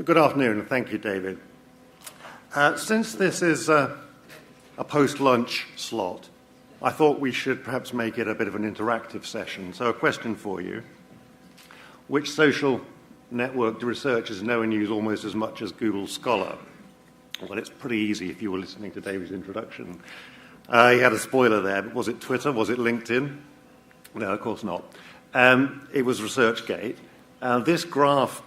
Good afternoon, and thank you, David. Since this is a post-lunch slot, I thought we should perhaps make it a bit of an interactive session. So a question for you. Which social network do researchers know and use almost as much as Google Scholar? Well, it's pretty easy if you were listening to David's introduction. He had a spoiler there, but was it Twitter? Was it LinkedIn? No, of course not. It was ResearchGate. This graph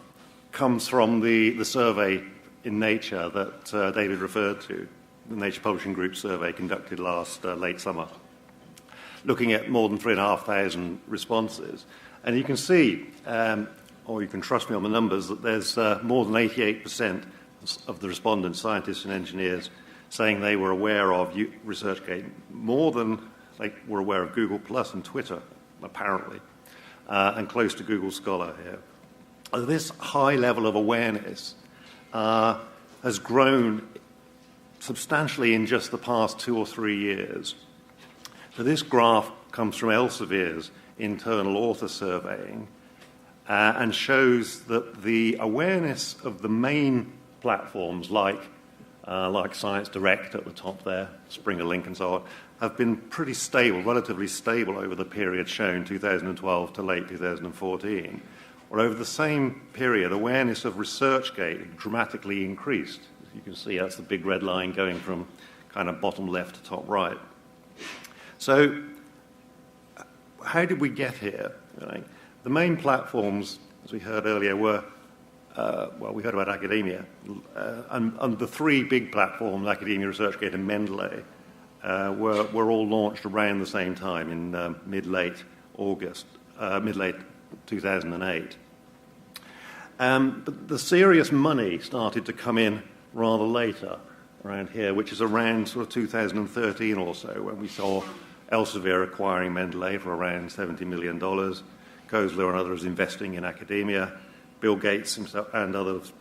comes from the survey in Nature that David referred to, the Nature Publishing Group survey conducted last late summer, looking at more than 3,500 responses. And you can see, or you can trust me on the numbers, that there's more than 88% of the respondents, scientists and engineers, saying they were aware of ResearchGate, more than they were aware of Google Plus and Twitter, apparently, and close to Google Scholar here. This high level of awareness has grown substantially in just the past 2 or 3 years. So this graph comes from Elsevier's internal author surveying and shows that the awareness of the main platforms like Science Direct at the top there, Springer Link and so on, have been pretty stable, relatively stable over the period shown, 2012 to late 2014. Well, over the same period, awareness of ResearchGate dramatically increased. As you can see, that's the big red line going from kind of bottom left to top right. So how did we get here? The main platforms, as we heard earlier, were, we heard about academia. And the 3 big platforms, academia, ResearchGate, and Mendeley, were all launched around the same time in mid-late 2008. But the serious money started to come in rather later around here, which is around sort of 2013 or so, when we saw Elsevier acquiring Mendeley for around $70 million, Kozler and others investing in academia, Bill Gates himself and others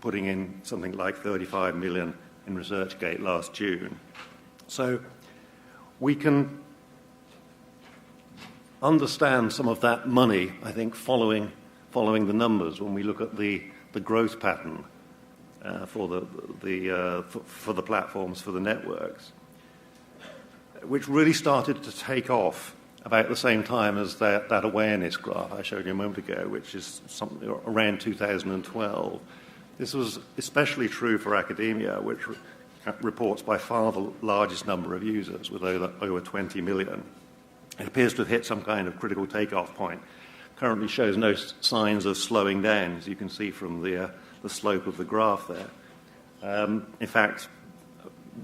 putting in something like $35 million in ResearchGate last June. So we can understand some of that money, I think, following the numbers when we look at the growth pattern for the platforms, for the networks, which really started to take off about the same time as that awareness graph I showed you a moment ago, which is something around 2012. This was especially true for academia, which reports by far the largest number of users, with over 20 million. It appears to have hit some kind of critical takeoff point. Currently shows no signs of slowing down, as you can see from the slope of the graph there. In fact,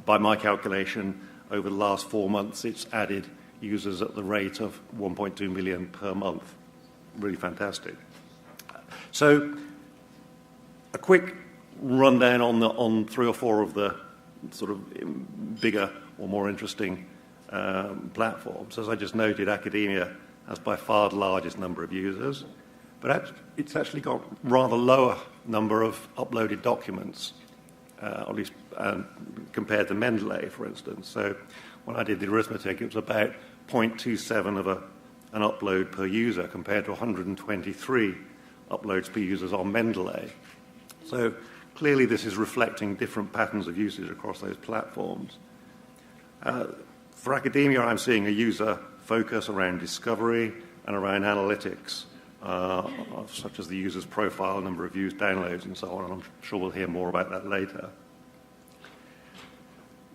by my calculation, over the last 4 months, it's added users at the rate of 1.2 million per month. Really fantastic. So, a quick rundown on 3 or 4 of the sort of bigger or more interesting platforms. As I just noted, academia has by far the largest number of users, but it's actually got rather lower number of uploaded documents, at least compared to Mendeley, for instance. So when I did the arithmetic, it was about 0.27 of an upload per user compared to 123 uploads per user on Mendeley. So clearly this is reflecting different patterns of usage across those platforms. For academia, I'm seeing a user focus around discovery and around analytics, such as the user's profile, number of views, downloads, and so on, and I'm sure we'll hear more about that later.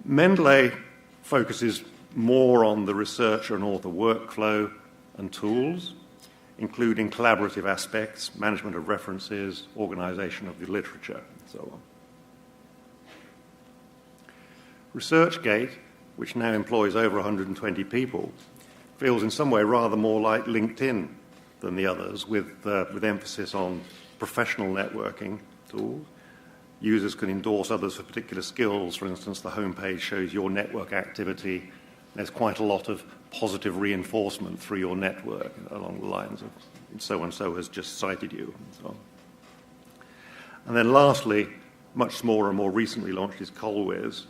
Mendeley focuses more on the researcher and author workflow and tools, including collaborative aspects, management of references, organization of the literature, and so on. ResearchGate, which now employs over 120 people, feels in some way rather more like LinkedIn than the others, with emphasis on professional networking tools. Users can endorse others for particular skills. For instance, the homepage shows your network activity. There's quite a lot of positive reinforcement through your network along the lines of so-and-so has just cited you, and so on. And then lastly, much smaller and more recently launched is Colwiz.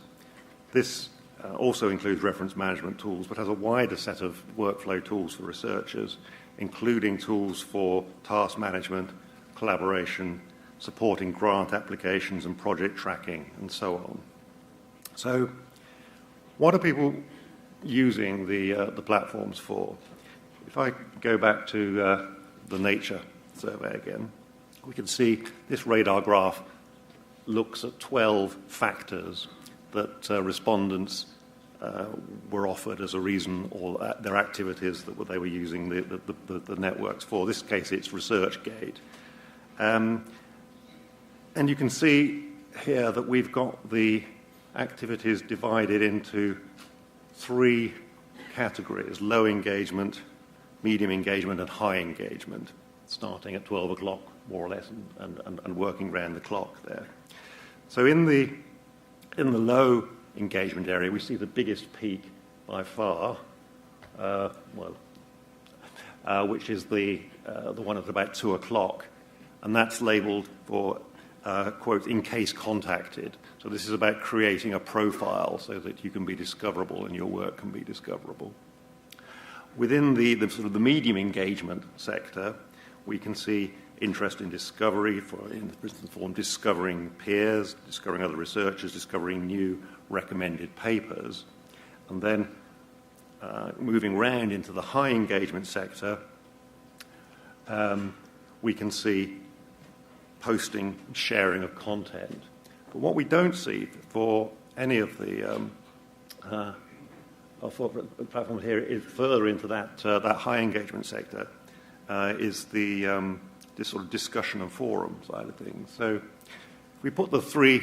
This also includes reference management tools, but has a wider set of workflow tools for researchers, including tools for task management, collaboration, supporting grant applications and project tracking, and so on. So what are people using the platforms for? If I go back to the Nature survey again, we can see this radar graph looks at 12 factors that respondents were offered as a reason, or their activities that they were using the networks for. In this case, it's ResearchGate. And you can see here that we've got the activities divided into 3 categories: low engagement, medium engagement, and high engagement, starting at 12 o'clock, more or less, and working around the clock there. So in the low engagement area, we see the biggest peak by far, which is the one at about 2 o'clock, and that's labelled for, quote, in case contacted. So this is about creating a profile so that you can be discoverable and your work can be discoverable. Within the sort of the medium engagement sector, we can see interest in discovery, in the form discovering peers, discovering other researchers, discovering new recommended papers. And then moving round into the high engagement sector, we can see posting, sharing of content. But what we don't see for any of the platforms here is further into that high engagement sector is the this sort of discussion and forum side of things. So if we put the 3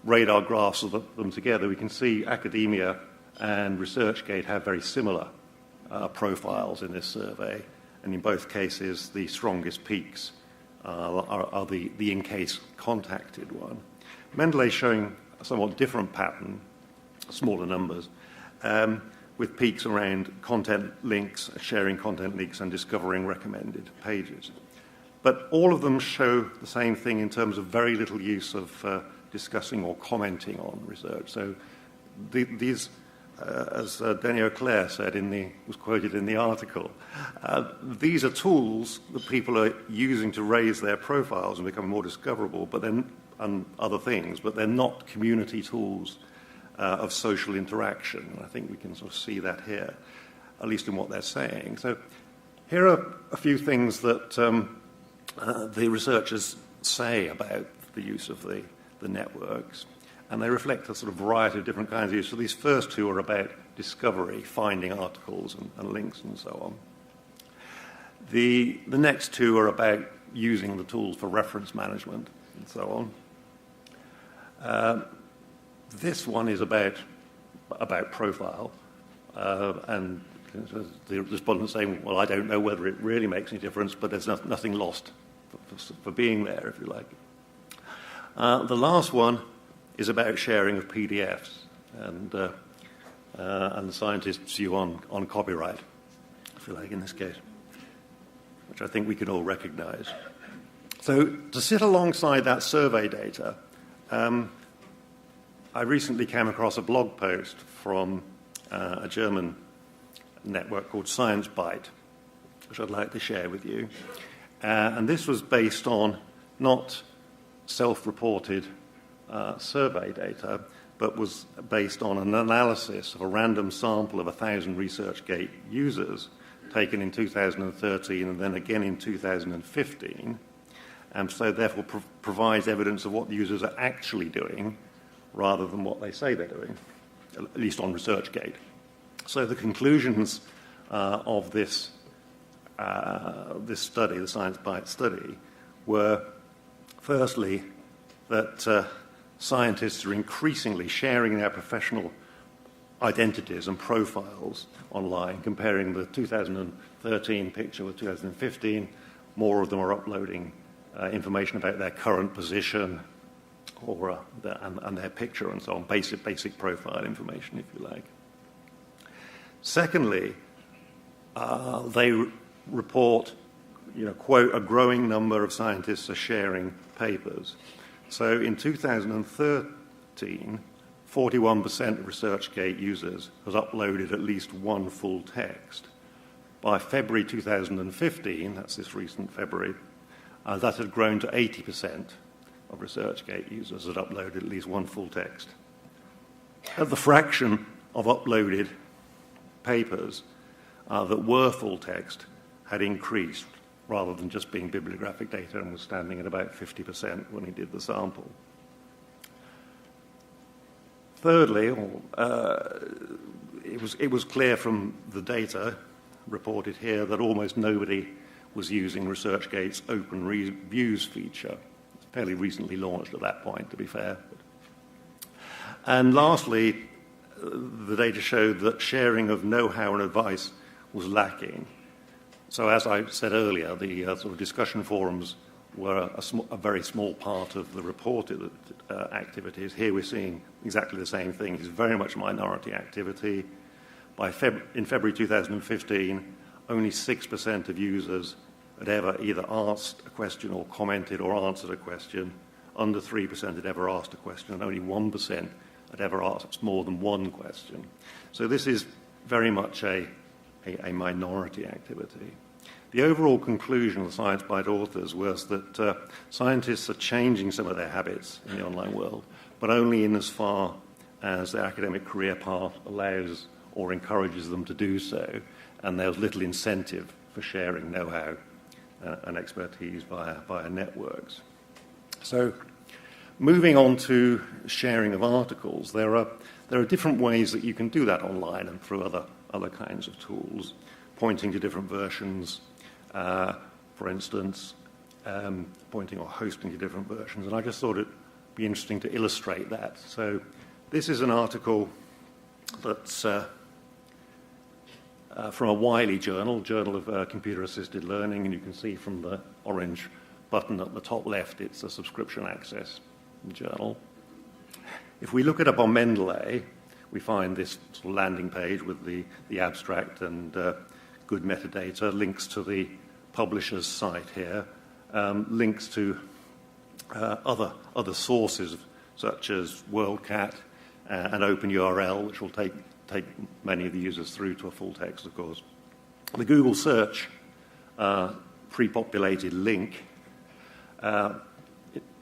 radar graphs of them together, we can see academia and ResearchGate have very similar profiles in this survey, and in both cases the strongest peaks are the in-case contacted one. Mendeley is showing a somewhat different pattern, smaller numbers, with peaks around content links, sharing content links, and discovering recommended pages. But all of them show the same thing in terms of very little use of discussing or commenting on research. So these, as Daniel Clare said, was quoted in the article, these are tools that people are using to raise their profiles and become more discoverable, but then and other things, but they're not community tools of social interaction. And I think we can sort of see that here, at least in what they're saying. So here are a few things that the researchers say about the use of the networks, and they reflect a sort of variety of different kinds of use. So these first 2 are about discovery, finding articles and links and so on. The next 2 are about using the tools for reference management and so on. This one is about profile, and the respondent saying, well, I don't know whether it really makes any difference, but there's nothing lost for being there, if you like. The last one is about sharing of PDFs and the scientist's view on copyright, if you like, in this case, which I think we can all recognize. So to sit alongside that survey data, I recently came across a blog post from a German network called ScienceBite, which I'd like to share with you. And this was based on not self-reported survey data, but was based on an analysis of a random sample of 1,000 ResearchGate users taken in 2013 and then again in 2015, and so therefore provides evidence of what the users are actually doing rather than what they say they're doing, at least on ResearchGate. So the conclusions of this study, the ScienceBite study, were firstly that scientists are increasingly sharing their professional identities and profiles online, comparing the 2013 picture with 2015. More of them are uploading information about their current position or and their picture and so on, basic profile information, if you like. Secondly, they report, quote, a growing number of scientists are sharing papers. So in 2013, 41% of ResearchGate users has uploaded at least one full text. By February 2015, that's this recent February, that had grown to 80%, of ResearchGate users had uploaded at least one full text. The fraction of uploaded papers that were full text had increased rather than just being bibliographic data, and was standing at about 50% when he did the sample. Thirdly, it was clear from the data reported here that almost nobody was using ResearchGate's open reviews feature. It's fairly recently launched at that point, to be fair. And lastly, the data showed that sharing of know-how and advice was lacking. So as I said earlier, the sort of discussion forums were a very small part of the reported activities. Here we're seeing exactly the same thing. It's very much minority activity. In February 2015, only 6% of users had ever either asked a question or commented or answered a question. Under 3% had ever asked a question, and only 1% had ever asked more than one question. So this is very much a minority activity. The overall conclusion of the ScienceBite authors was that scientists are changing some of their habits in the online world, but only in as far as their academic career path allows or encourages them to do so, and there's little incentive for sharing know-how and expertise via networks. So, moving on to sharing of articles, there are different ways that you can do that online and through other kinds of tools, pointing to different versions, for instance, pointing or hosting to different versions. And I just thought it'd be interesting to illustrate that. So this is an article that's from a Wiley journal of Computer-Assisted Learning, and you can see from the orange button at the top left, it's a subscription access journal. If we look it up on Mendeley, we find this sort of landing page with the abstract and good metadata, links to the publisher's site here, links to other sources such as WorldCat and OpenURL, which will take many of the users through to a full text, of course. The Google search pre-populated link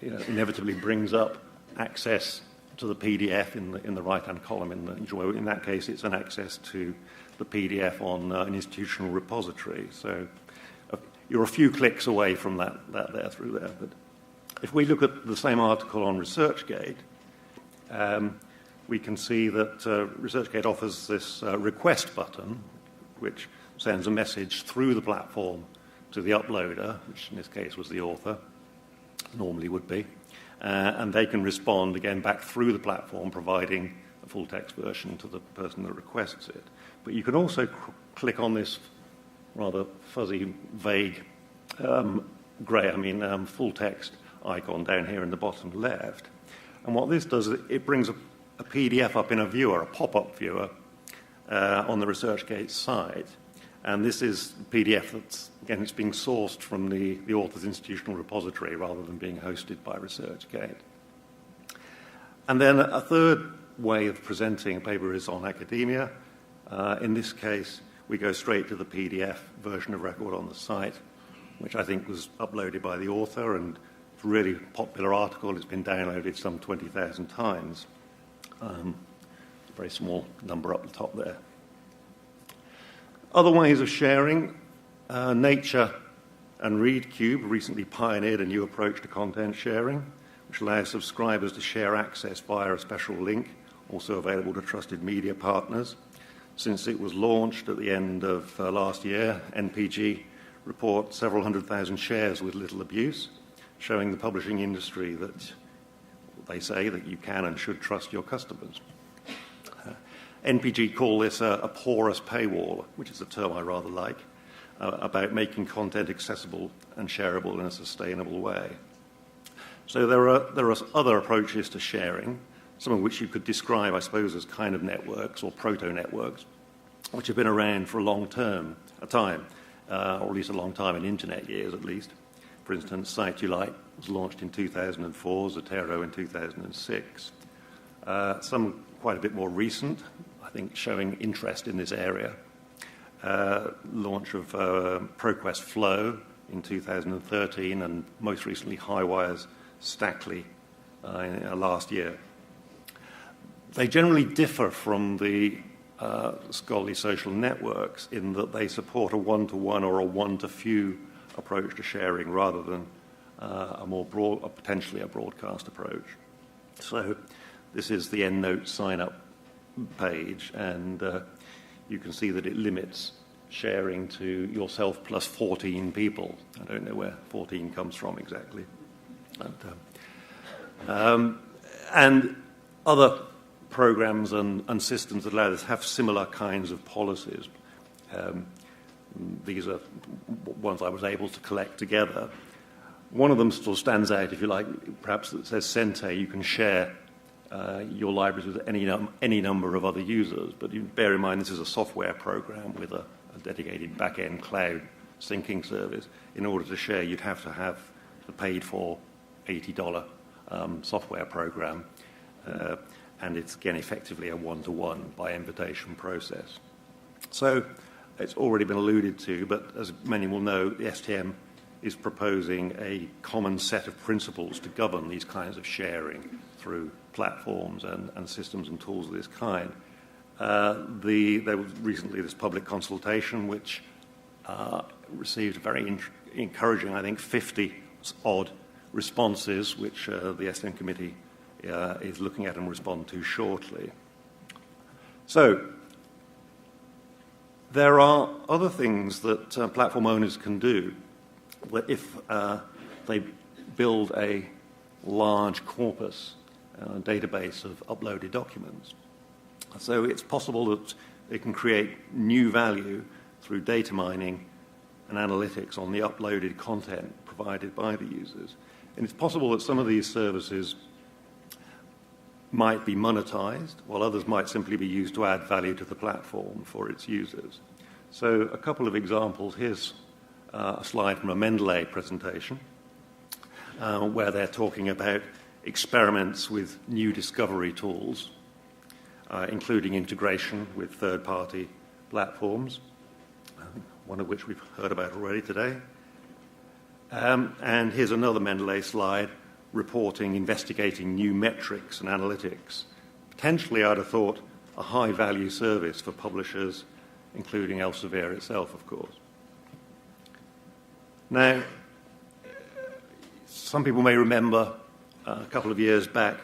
inevitably brings up access to the PDF in the right-hand column. In that case, it's an access to the PDF on an institutional repository. So you're a few clicks away from that there through there. But if we look at the same article on ResearchGate, we can see that ResearchGate offers this request button, which sends a message through the platform to the uploader, which in this case was the author, normally would be, and they can respond again back through the platform, providing a full text version to the person that requests it. But you can also click on this rather fuzzy, vague, full text icon down here in the bottom left. And what this does is it brings a PDF up in a viewer, a pop-up viewer, on the ResearchGate site. And this is PDF that's, again, it's being sourced from the author's institutional repository rather than being hosted by ResearchGate. And then a third way of presenting a paper is on academia. In this case, we go straight to the PDF version of record on the site, which I think was uploaded by the author, and it's a really popular article. It's been downloaded some 20,000 times. A very small number up the top there. Other ways of sharing, Nature and ReadCube recently pioneered a new approach to content sharing, which allows subscribers to share access via a special link, also available to trusted media partners. Since it was launched at the end of last year, NPG reports several 100,000 shares with little abuse, showing the publishing industry that they say that you can and should trust your customers. NPG call this a porous paywall, which is a term I rather like, about making content accessible and shareable in a sustainable way. So there are other approaches to sharing, some of which you could describe, I suppose, as kind of networks or proto-networks, which have been around for a long time, or at least a long time in internet years at least. For instance, SiteUlite was launched in 2004, Zotero in 2006. Some quite a bit more recent, I think, showing interest in this area. Launch of ProQuest Flow in 2013, and most recently Highwire's Stackley last year. They generally differ from the scholarly social networks in that they support a one-to-one or a one-to-few approach to sharing rather than potentially a broadcast approach. So this is the EndNote sign-up page, and you can see that it limits sharing to yourself plus 14 people. I don't know where 14 comes from exactly. And other programs and systems that allow this have similar kinds of policies. These are ones I was able to collect together. One of them still stands out, if you like, perhaps that says Sente. You can share your libraries with any number of other users, but you bear in mind this is a software program with a dedicated back-end cloud syncing service. In order to share, you'd have to have the paid-for $80 software program, and it's, again, effectively a one-to-one by invitation process. So it's already been alluded to, but as many will know, the STM is proposing a common set of principles to govern these kinds of sharing through platforms and systems and tools of this kind. There was recently this public consultation which received very encouraging, I think, 50-odd responses, which the STM committee is looking at and respond to shortly. So there are other things that platform owners can do if they build a large corpus database of uploaded documents. So it's possible that they can create new value through data mining and analytics on the uploaded content provided by the users. And it's possible that some of these services might be monetized, while others might simply be used to add value to the platform for its users. So a couple of examples. Here's a slide from a Mendeley presentation where they're talking about experiments with new discovery tools, including integration with third-party platforms, one of which we've heard about already today. And here's another Mendeley slide investigating new metrics and analytics. Potentially, I'd have thought, a high-value service for publishers, including Elsevier itself, of course. Now, some people may remember a couple of years back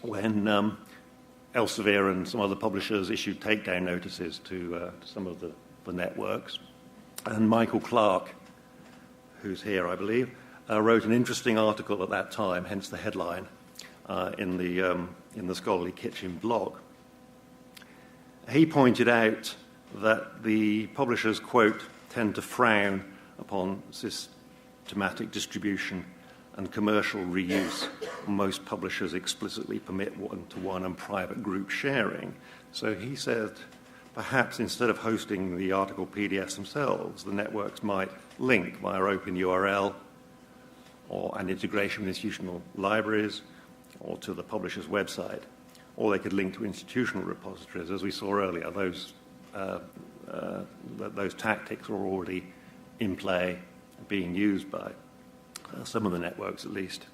when Elsevier and some other publishers issued takedown notices to some of the networks. And Michael Clark, who's here, I believe, wrote an interesting article at that time, hence the headline, in the Scholarly Kitchen blog. He pointed out that the publishers, quote, tend to frown upon systematic distribution and commercial reuse. Most publishers explicitly permit one-to-one and private group sharing. So he said perhaps instead of hosting the article PDFs themselves, the networks might link via open URL or an integration with institutional libraries or to the publisher's website, or they could link to institutional repositories. As we saw earlier, those tactics are already in play, being used by some of the networks at least.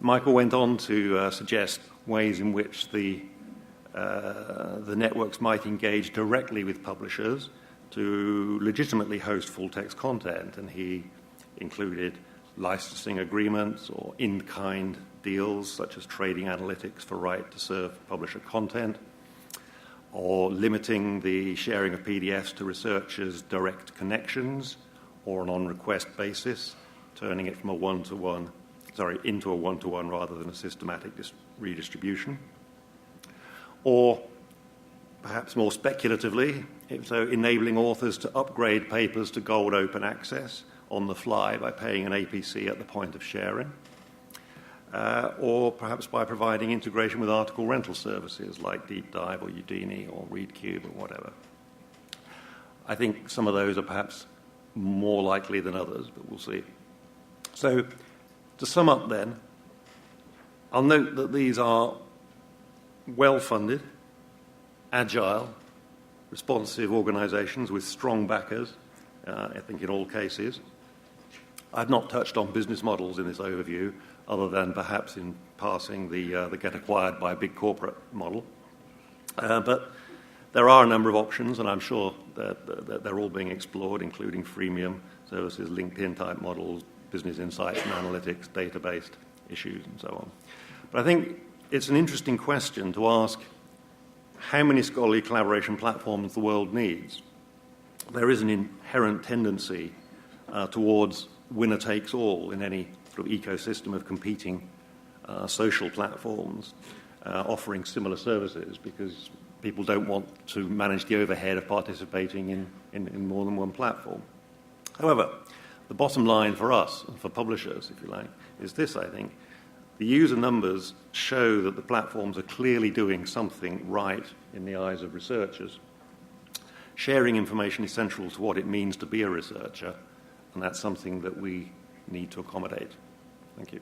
Michael went on to suggest ways in which the networks might engage directly with publishers to legitimately host full-text content, and he included licensing agreements or in-kind deals, such as trading analytics for right to serve publisher content, or limiting the sharing of PDFs to researchers' direct connections or an on-request basis, turning it from into a one-to-one rather than a systematic redistribution. Or, perhaps more speculatively, enabling authors to upgrade papers to gold open access on the fly by paying an APC at the point of sharing. Or perhaps by providing integration with article rental services like Deep Dive or Udemy or ReadCube or whatever. I think some of those are perhaps more likely than others, but we'll see. So, to sum up then, I'll note that these are well-funded, agile, responsive organizations with strong backers, I think in all cases. I've not touched on business models in this overview, other than perhaps in passing the get acquired by a big corporate model. But there are a number of options, and I'm sure that they're all being explored, including freemium services, LinkedIn-type models, business insights and analytics, data-based issues, and so on. But I think it's an interesting question to ask how many scholarly collaboration platforms the world needs. There is an inherent tendency towards winner takes all in any sort of ecosystem of competing social platforms offering similar services, because people don't want to manage the overhead of participating in more than one platform. However, the bottom line for us, and for publishers, if you like, is this, I think. The user numbers show that the platforms are clearly doing something right in the eyes of researchers. Sharing information is central to what it means to be a researcher, and that's something that we need to accommodate. Thank you.